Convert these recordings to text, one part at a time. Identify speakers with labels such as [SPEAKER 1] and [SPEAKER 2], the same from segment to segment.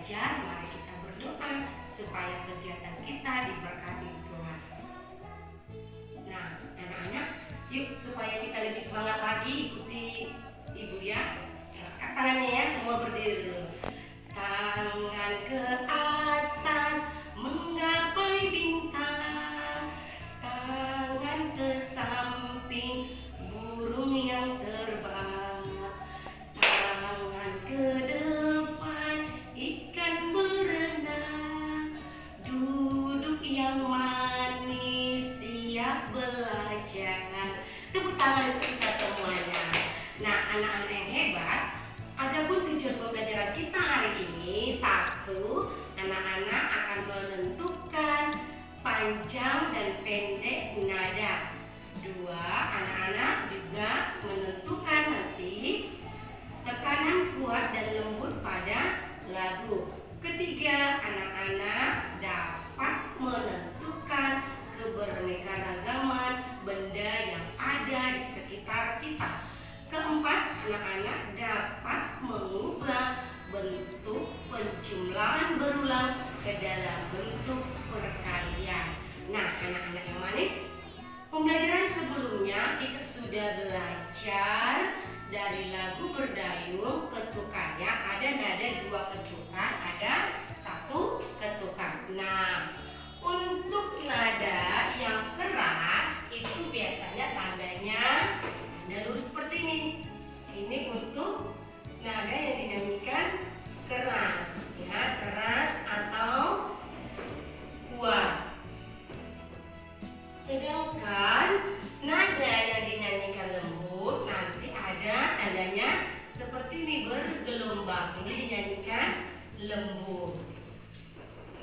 [SPEAKER 1] belajar, mari kita berdoa supaya kegiatan kita diberkati Tuhan. Nah, anak-anak, yuk supaya kita lebih semangat lagi ikuti Ibu ya. Angkat tangannya ya, semua berdiri dulu. Tangan ke atas menggapai bintang, tangan ke samping burung yang terbang, tangan ke depan ikan berenang, duduk yang manis siap belajar. Tepuk tangan untuk kita semuanya. Nah, anak-anak yang hebat, adapun tujuan pembelajaran kita hari ini, satu, anak-anak akan menentukan panjang dan pendek nada. Dua, anak-anak juga menentukan nanti tekanan kuat dan lembut pada lagu. Ketiga, anak-anak dapat menentukan keberaneka-ragaman benda yang ada di sekitar kita. Keempat, anak-anak dapat mengubah bentuk penjumlahan berulang ke dalam bentuk perkalian. Nah, anak-anak yang manis, pembelajaran sebelumnya kita sudah belajar dari lagu berdayung. Ketukannya ada nada 2 ketukan, ada 1 ketukan. Nah, untuk nada yang keras itu biasanya tandanya tanda lurus seperti ini. Ini untuk nada yang dinyanyikan keras, ya, keras atau kuat. Sedangkan nada yang dinyanyikan lembut nanti ada tandanya seperti ini, bergelombang. Ini dinyanyikan lembut.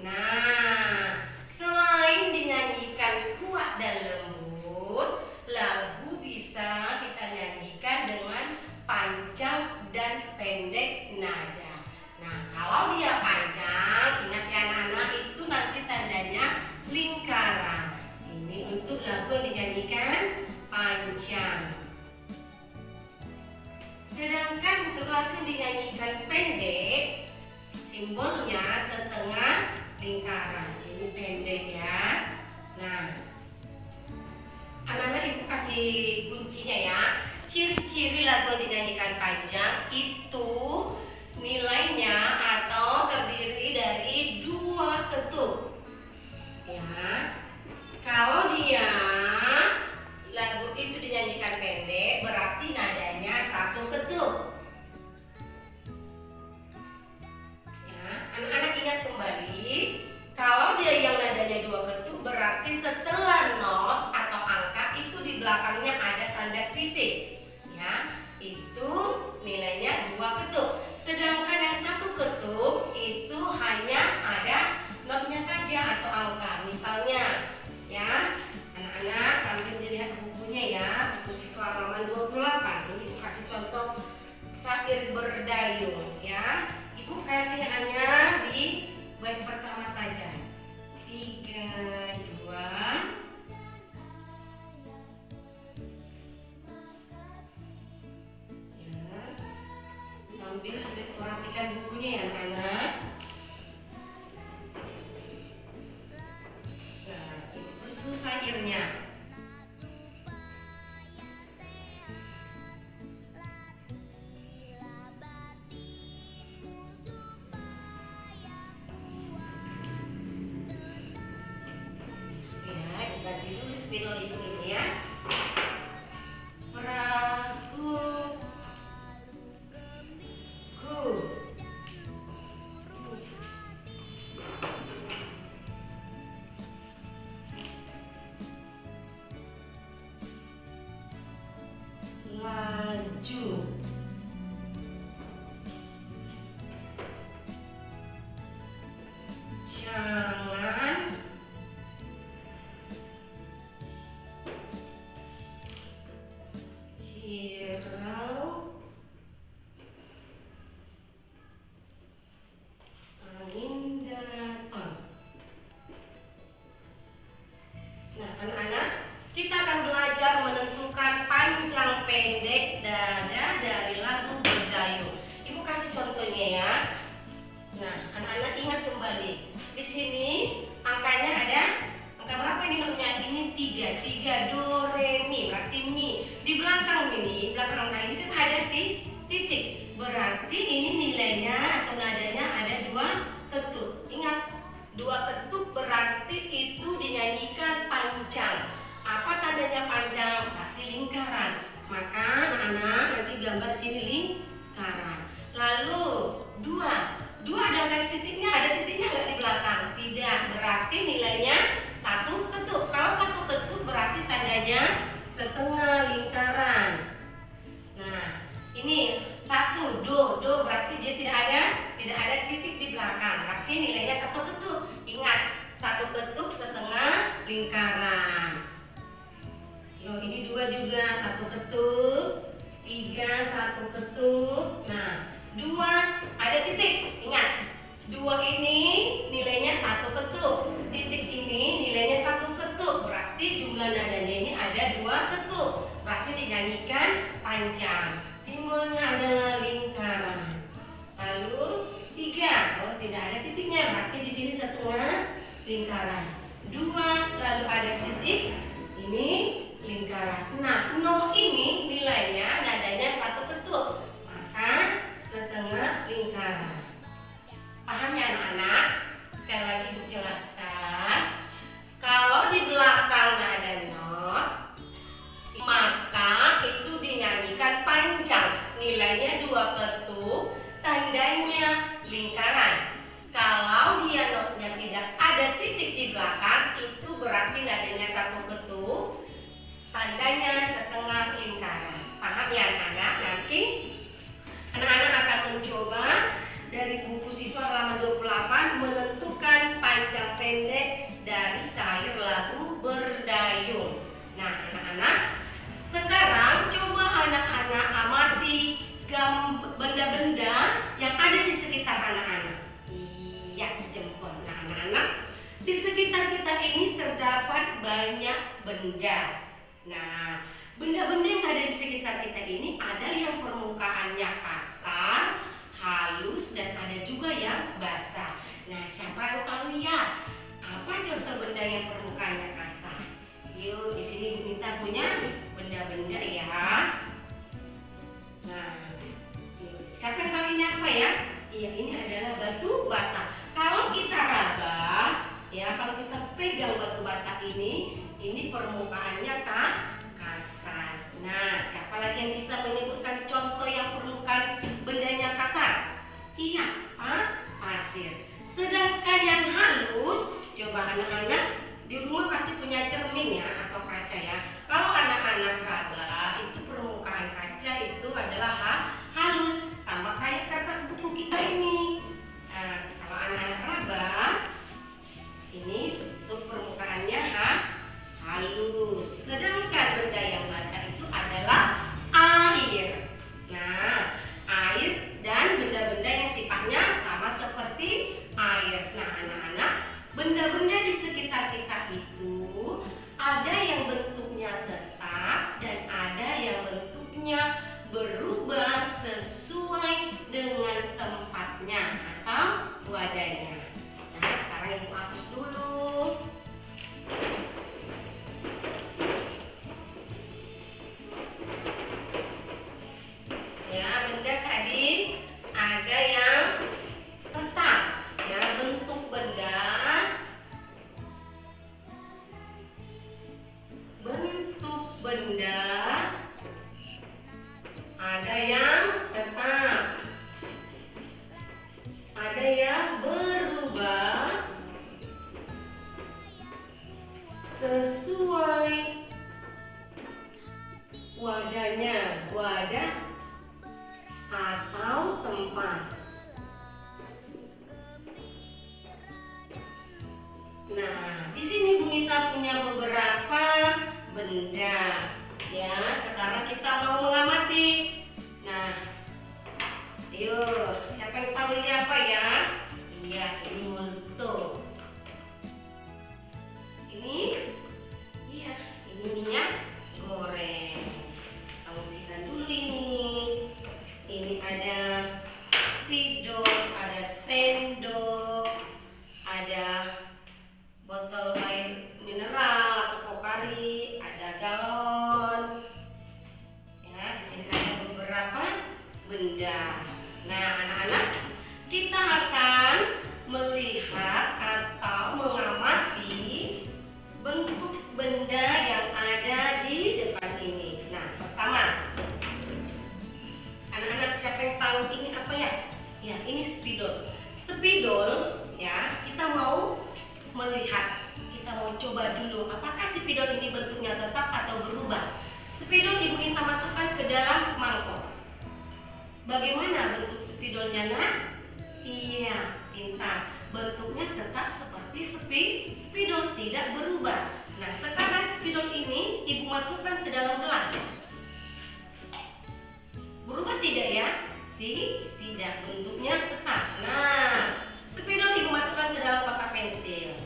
[SPEAKER 1] Nah, selain dinyanyikan kuat dan lembut, lagu bisa kita nyanyikan dengan panjang dan pendek nada. Nah, kalau dia panjang, ingat ya anak-anak, itu nanti tandanya lingkaran. Ini untuk lagu yang dinyanyikan panjang. Sedangkan untuk lagu yang dinyanyikan pendek, simbolnya setengah lingkaran. Ini pendek ya. Nah, anak-anak ibu kasih kuncinya ya. Ciri-ciri lagu yang dinyanyikan panjang itu nilainya atau terdiri dari 2 ketuk. Ya. Kalau dia lagu itu dinyanyikan pendek, berarti nadanya 1 ketuk. Ya, anak-anak ingat kembali, kalau dia yang nadanya 2 ketuk, berarti setelah not atau angka itu di belakangnya ada tanda titik. Ya, itu nilainya 2 ketuk. Sedangkan yang 1 ketuk itu hanya ada notnya saja atau angka. Misalnya, ya, anak-anak sambil dilihat bukunya ya, buku siswa halaman 28. Ini Ibu kasih contoh syair berdayung ya. Ibu kasih hanya di bait pertama saja. 3, 2. Ya. Sambil perhatikan bukunya ya anak-anak. Nah, ini terus syairnya. Ganti dulu spidol itu ini ya. Perahu ku Nah, anak-anak ingat kembali. Di sini angkanya ada angka berapa ini namanya? Ini 3. 3 do re mi, berarti mi. Di belakang ini, belakang angka ini kan ada titik. Berarti ini nilainya atau nadanya ada 2 ketuk. Ingat, 2 ketuk berarti itu dinyanyikan panjang. Apa tandanya panjang? Berarti lingkaran. Maka anak-anak nanti gambar sini lingkaran. Lalu 2 ada angka titiknya, ada titiknya nggak di belakang? Tidak, berarti nilainya 1 ketuk. Kalau 1 ketuk berarti tandanya setengah lingkaran. Nah, ini 1 do berarti dia tidak ada titik di belakang. Berarti nilainya 1 ketuk. Ingat, 1 ketuk setengah lingkaran. Yo, ini 2 juga 1 ketuk. 3 1 ketuk. Nah, 2 ada titik. Ingat, 2 ini nilainya 1 ketuk. Titik ini nilainya 1 ketuk. Berarti jumlah nadanya ini ada 2 ketuk. Berarti dinyanyikan panjang. Simbolnya adalah lingkaran. Lalu 3, oh tidak ada titiknya. Berarti di sini setengah lingkaran. 2 lalu ada titik. Ini lingkaran. Nah, 0 ini nilainya nadanya 1 ketuk. Maka setengah lingkaran. Paham ya anak-anak? Sekali lagi Ibu jelaskan. Kalau di belakang nada not, maka itu dinyanyikan panjang. Nilainya 2 ketuk, tandanya lingkaran. Kalau dia notnya tidak ada titik di belakang, itu berarti nadanya 1 ketuk, tandanya setengah lingkaran. Paham ya anak-anak? Nanti anak-anak akan mencoba dari buku siswa halaman 28 menentukan panjang pendek dari syair lagu Berdayung. Nah, anak-anak, sekarang coba anak-anak amati benda-benda yang ada di sekitar anak-anak. Iya, jempol. Nah, anak-anak, di sekitar kita ini terdapat banyak benda. Nah, benda-benda yang ada di sekitar kita ini ada yang permukaannya kasar, halus, dan ada juga yang basah. Nah, siapa yang tahu ya? Apa contoh benda yang permukaannya kasar? Yuk, di sini Bu Nita punya benda-benda ya. Nah, siapa yang tahu ini apa ya? Iya, ini adalah batu bata. Kalau kita raba, ya, kalau kita pegang batu bata ini permukaannya kasar. Nah, siapa lagi yang bisa menyebutkan contoh yang permukaan bendanya kasar? Iya, pasir. Sedangkan yang halus, coba anak-anak di rumah pasti punya cermin ya atau kaca ya. Kalau anak-anak raba, itu permukaan kaca itu adalah halus, sama kayak kertas buku kita ini. Nah, kalau anak-anak raba, ini untuk permukaannya halus. Sedangkan benda yang basah itu adalah air. Nah, benda. Nah, anak-anak, kita akan melihat atau mengamati bentuk benda yang ada di depan ini. Nah, pertama, anak-anak siapa yang tahu ini apa ya? Ya, ini spidol. Spidol, ya, kita mau melihat, kita mau coba dulu apakah spidol ini bentuknya tetap atau berubah. Spidol Ibu Inta masukkan ke dalam mangkok. Bagaimana bentuk spidolnya, nak? Iya, pintar. Bentuknya tetap seperti spidol, tidak berubah. Nah, sekarang spidol ini Ibu masukkan ke dalam gelas. Berubah tidak ya? Tidak, bentuknya tetap. Nah, spidol Ibu masukkan ke dalam kotak pensil.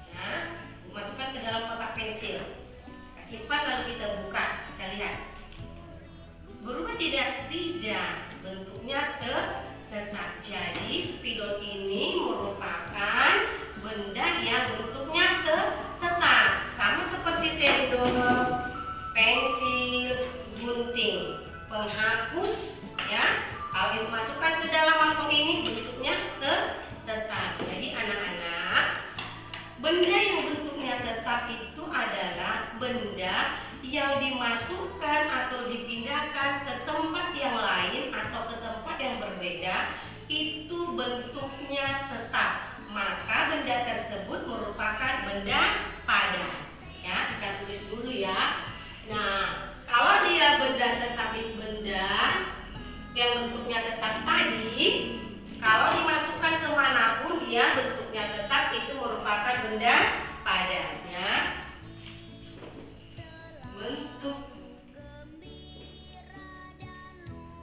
[SPEAKER 1] Ya, Ibu masukkan ke dalam kotak pensil. Simpan lalu kita buka, kita lihat. Berubah tidak? Tidak, bentuknya tetap. Jadi spidol ini merupakan benda yang bentuknya tetap, sama seperti sendok, pensil, gunting, penghapus, ya. Kalau dimasukkan ke dalam mangkok ini bentuknya tetap. Jadi anak-anak, benda yang bentuknya tetap itu adalah benda yang dimasukkan atau dipindahkan ke tempat yang lain atau ke tempat yang berbeda, itu bentuknya tetap. Maka benda tersebut merupakan benda padat. Ya, kita tulis dulu ya. Nah, kalau dia benda tetap itu benda yang bentuknya tetap tadi, kalau dimasukkan kemanapun dia bentuknya tetap, itu merupakan benda padat. Ya. Bentuk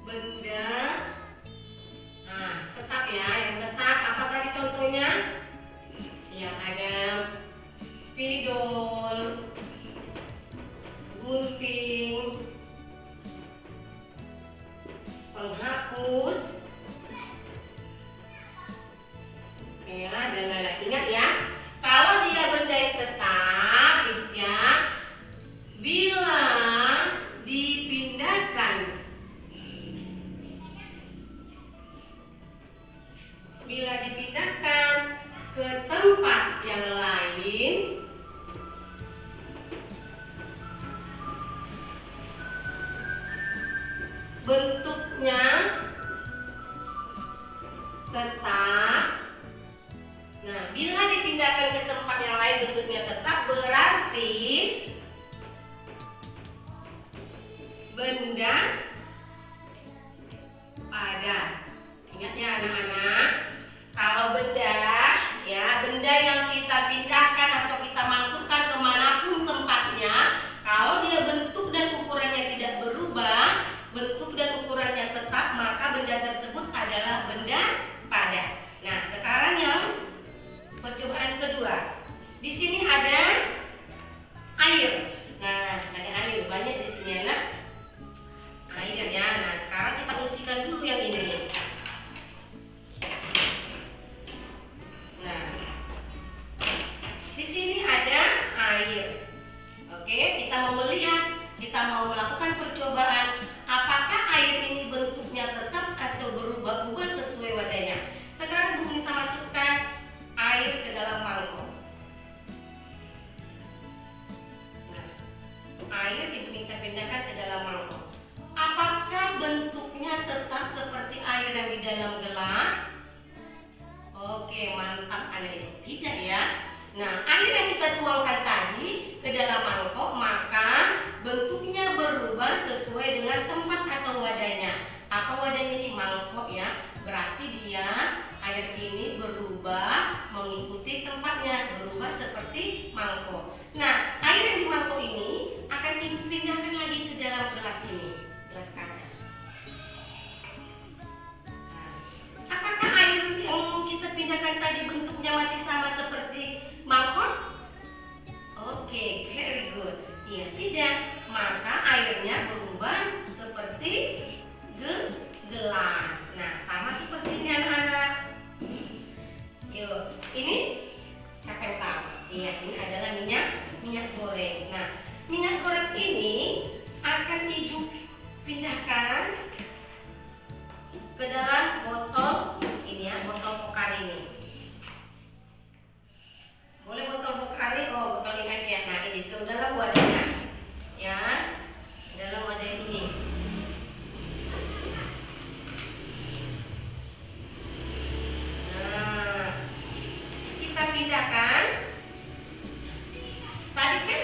[SPEAKER 1] benda, nah tetap ya, yang tetap apa tadi contohnya? Yang ada spidol, gunting, penghapus, ya, dan lain-lain. Ingat ya, kalau dia benda yang tetap, ya, bila dipindahkan ke tempat yang lain, bentuknya tetap. Nah, bila dipindahkan ke tempat yang lain bentuknya tetap, berarti benda padat. Ingat ya anak-anak, kalau benda, ya, benda yang kita pindahkan atau kita masukkan kemanapun tempatnya, kalau dia bentuk dan ukurannya tidak berubah, bentuk dan ukurannya tetap, maka benda tersebut adalah benda padat. Nah, sekarang yang percobaan kedua. Di sini ada air. Nah, ada air banyak di sini anak. Air ya. Nah, sekarang kita usikan dulu yang ini. Nah, di sini ada air. Oke, kita mau melihat, kita mau melakukan percobaan. Apakah air ini bentuknya tetap atau berubah-ubah sesuai wadahnya? Sekarang Bu Minta masukkan air ke dalam mangkok. Nah, air Ibu minta pindahkan ke dalam mangkok. Apakah bentuknya tetap seperti air yang di dalam gelas? Oke, mantap anak-anak. Tidak ya. Nah, air yang kita tuangkan tadi ke dalam mangkok, maka bentuknya berubah sesuai dengan tempat atau wadahnya. Apa wadahnya ini? Mangkok ya. Berarti dia, air ini berubah mengikuti tempatnya, berubah seperti mangkok. Nah, air yang di mangkok ini akan dipindahkan lagi ke dalam gelas ini, gelas kaca. Nah, apakah air yang kita pindahkan tadi bentuknya masih sama seperti mangkok? Oke, very good. Iya, tidak. Maka airnya berubah seperti gelas. Nah, sama seperti ini anak-anak. Yuk, ini siapa yang tahu? Iya, ini adalah minyak goreng. Nah, minyak goreng ini akan Ibu pindahkan ke dalam botol ini ya, botol Pocari ini. Boleh botol Pocari, botol ini aja. Nah, ini ke dalam wadahnya ya, dalam wadah ini. Nah, kita pindahkan. Tadi kan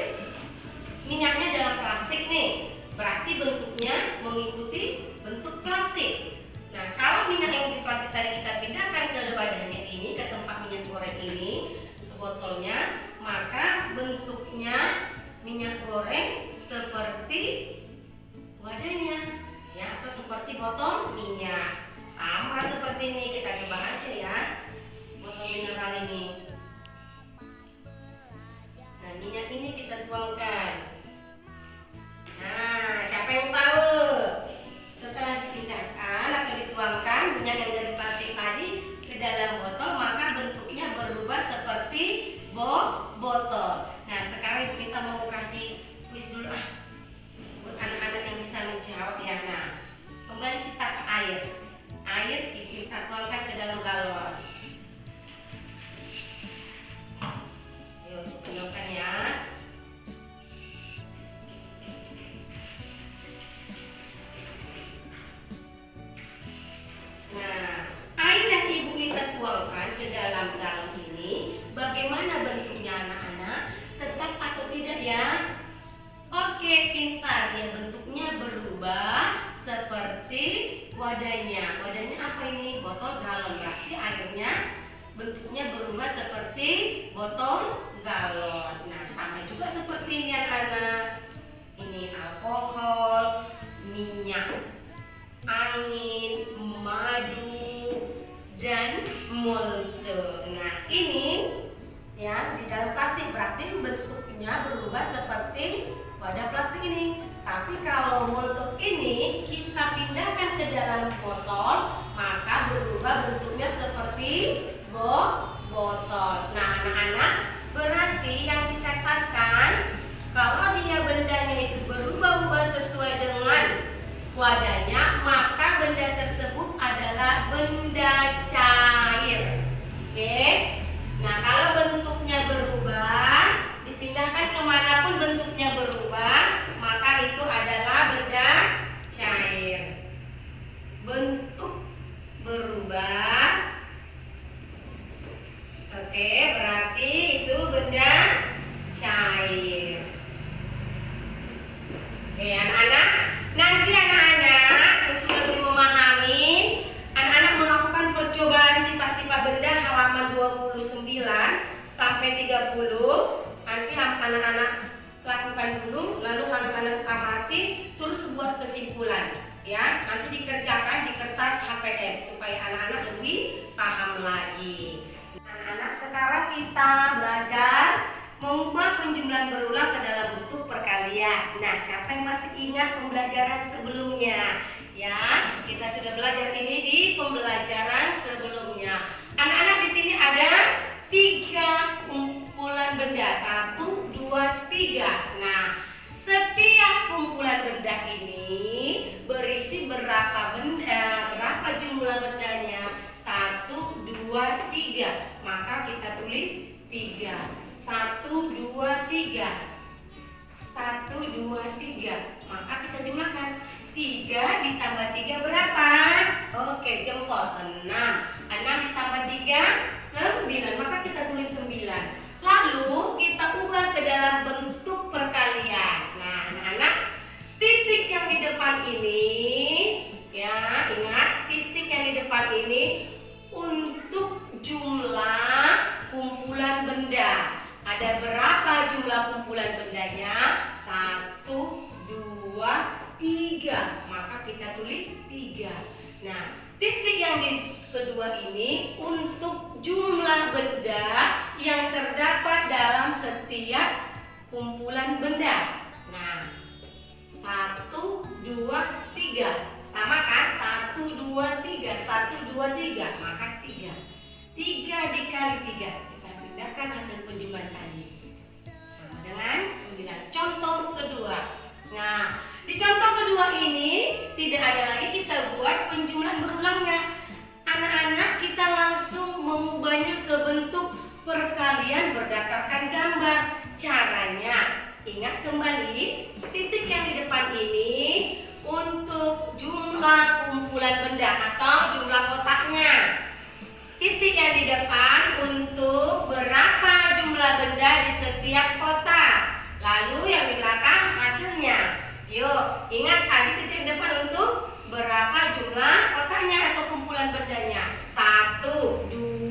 [SPEAKER 1] minyaknya dalam plastik nih, berarti bentuknya mengikuti bentuk plastik. Nah, kalau minyak yang di plastik tadi kita pindahkan ke wadahnya ini, ke tempat minyak goreng ini, ke botolnya, maka bentuknya minyak goreng seperti wadahnya ya, atau seperti botol minyak. Sama seperti ini, kita coba aja ya botol mineral ini. Nah, minyak ini kita tuangkan. Nah, siapa yang tahu? Setelah dipindahkan atau dituangkan minyak yang dari plastik tadi ke dalam botol, maka bentuknya berubah seperti botol. Nah, sekarang kita mau kasih kuis dulu buat anak-anak yang bisa menjawab ya. Nah, kembali kita ke air. Air kita tuangkan ke dalam galon. Yuk, tuangkan ya. Nah, air yang ibu kita tuangkan ke dalam galon ini, bagaimana bentuknya anak-anak? Tetap atau tidak ya? Oke, pintar ya, bentuknya berubah seperti wadahnya. Wadahnya apa ini? Botol galon. Berarti airnya bentuknya berubah seperti botol galon. Nah, sama juga seperti ini anak-anak. Ini alkohol, minyak angin, madu, dan molto. Nah, ini ya di dalam plastik, berarti bentuknya berubah seperti wadah plastik ini. Tapi kalau molto ini kita pindahkan ke dalam botol, maka berubah bentuknya seperti botol. Nah, anak-anak, berarti yang dikatakan kalau dia bendanya itu berubah-ubah sesuai dengan wadahnya, maka benda tersebut adalah benda cair. Oke. Nah, kalau bentuknya berubah, dipindahkan kemanapun bentuknya berubah, maka itu adalah benda cair. Bentuk berubah. Oke, berarti itu benda cair. Oke, anak-anak. Nanti anak-anak untuk lebih memahami, anak-anak melakukan percobaan sifat-sifat benda halaman 29 sampai 30. Nanti anak-anak lakukan dulu, lalu anak-anak amati, terus buat kesimpulan ya. Nanti dikerjakan di kertas HPS supaya anak-anak lebih paham lagi. Anak-anak, sekarang kita belajar mengubah penjumlahan berulang ke dalam bentuk perkalian. Nah, siapa yang masih ingat pembelajaran sebelumnya? Ya, kita sudah belajar ini di pembelajaran sebelumnya. Anak-anak, di sini ada 3 kumpulan benda. 1, 2, 3. Nah, setiap kumpulan benda ini berisi berapa benda? Berapa jumlah bendanya? 1, 2, 3. Maka kita tulis 3. 1, 2, 3. 1, 2, 3. Maka kita jumlahkan. 3 ditambah 3 berapa? Oke, jempol. 6. 6 ditambah 3, 9. Maka kita tulis 9. Lalu kita ubah ke dalam bentuk perkalian. Nah, anak-anak, titik yang di depan ini ya, ingat titik yang di depan ini untuk jumlah kumpulan benda. Ada berapa jumlah kumpulan bendanya? 1, 2, 3. Maka kita tulis 3. Nah, titik yang di kedua ini untuk jumlah benda yang terdapat dalam setiap kumpulan benda. Nah, 1, 2, 3. Sama kan? 1, 2, 3. 1, 2, 3. Maka 3. 3 dikali 3. Kita pindahkan hasil penjumlahan tadi. Sama dengan 9. Contoh kedua. Nah, Di contoh kedua ini tidak ada lagi kita buat penjumlahan berulangnya. Anak-anak kita langsung mengubahnya ke bentuk perkalian berdasarkan gambar. Caranya, ingat kembali, titik yang di depan ini untuk jumlah kumpulan benda atau jumlah kotaknya. Titik yang di depan untuk berapa jumlah benda di setiap kotak. Lalu yang di belakang hasilnya. Yuk, ingat tadi titik di depan untuk berapa jumlah kotaknya atau kumpulan bendanya. 1, 2,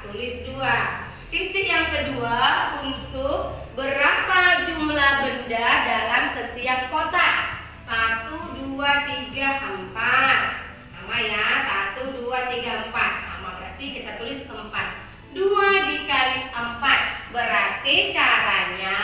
[SPEAKER 1] tulis 2. Titik yang kedua untuk berapa jumlah benda dalam setiap kotak. 1, 2, 3, 4. Sama ya, 1, 2, 3, 4. Sama berarti kita tulis 4. 2 dikali 4. Berarti caranya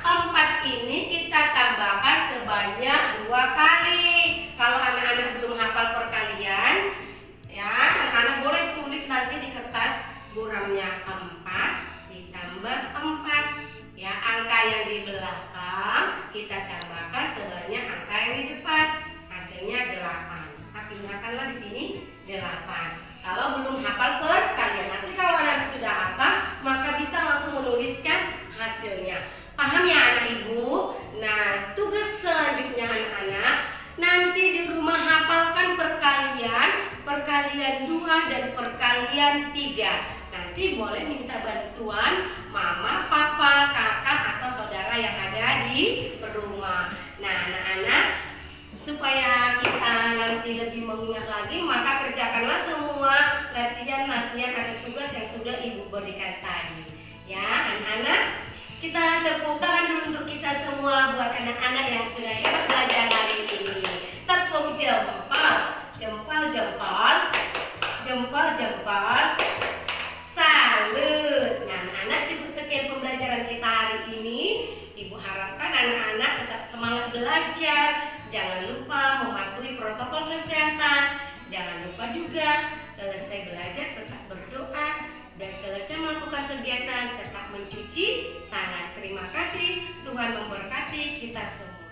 [SPEAKER 1] 4 ini kita tambahkan sebanyak 2 kali. Kalau anak-anak belum hafal perkalian, ya anak-anak boleh tulis nanti di kertas buramnya 4 ditambah 4. Ya, angka yang di belakang kita tambahkan sebanyak angka yang di depan. Hasilnya 8. Kita pindahkanlah di sini 8. Kalau belum hafal perkalian, nanti kalau anak sudah hafal, maka bisa langsung menuliskan hasilnya. Paham ya anak ibu? Nah, tugas selanjutnya anak-anak, nanti di rumah hafalkan perkalian 2 dan perkalian 3. Nanti boleh minta bantuan mama, papa, kakak, atau saudara yang ada di rumah. Nah, anak-anak, supaya kita nanti lebih mengingat lagi, maka kerjakanlah semua latihan-latihan atau tugas yang sudah ibu berikan tadi. Ya, anak-anak, kita tepuk tangan dulu untuk kita semua buat anak-anak yang sudah hebat belajar hari ini. Tepuk jempol, jempol, jempol, jempol, jempol. Salut. Nah, anak-anak, cukup sekian pembelajaran kita hari ini. Ibu harapkan anak-anak tetap semangat belajar. Jangan lupa mematuhi protokol kesehatan. Jangan lupa juga selesai belajar tetap berdoa. Dan selesai melakukan kegiatan tetap mencuci tangan. Terima kasih. Tuhan memberkati kita semua.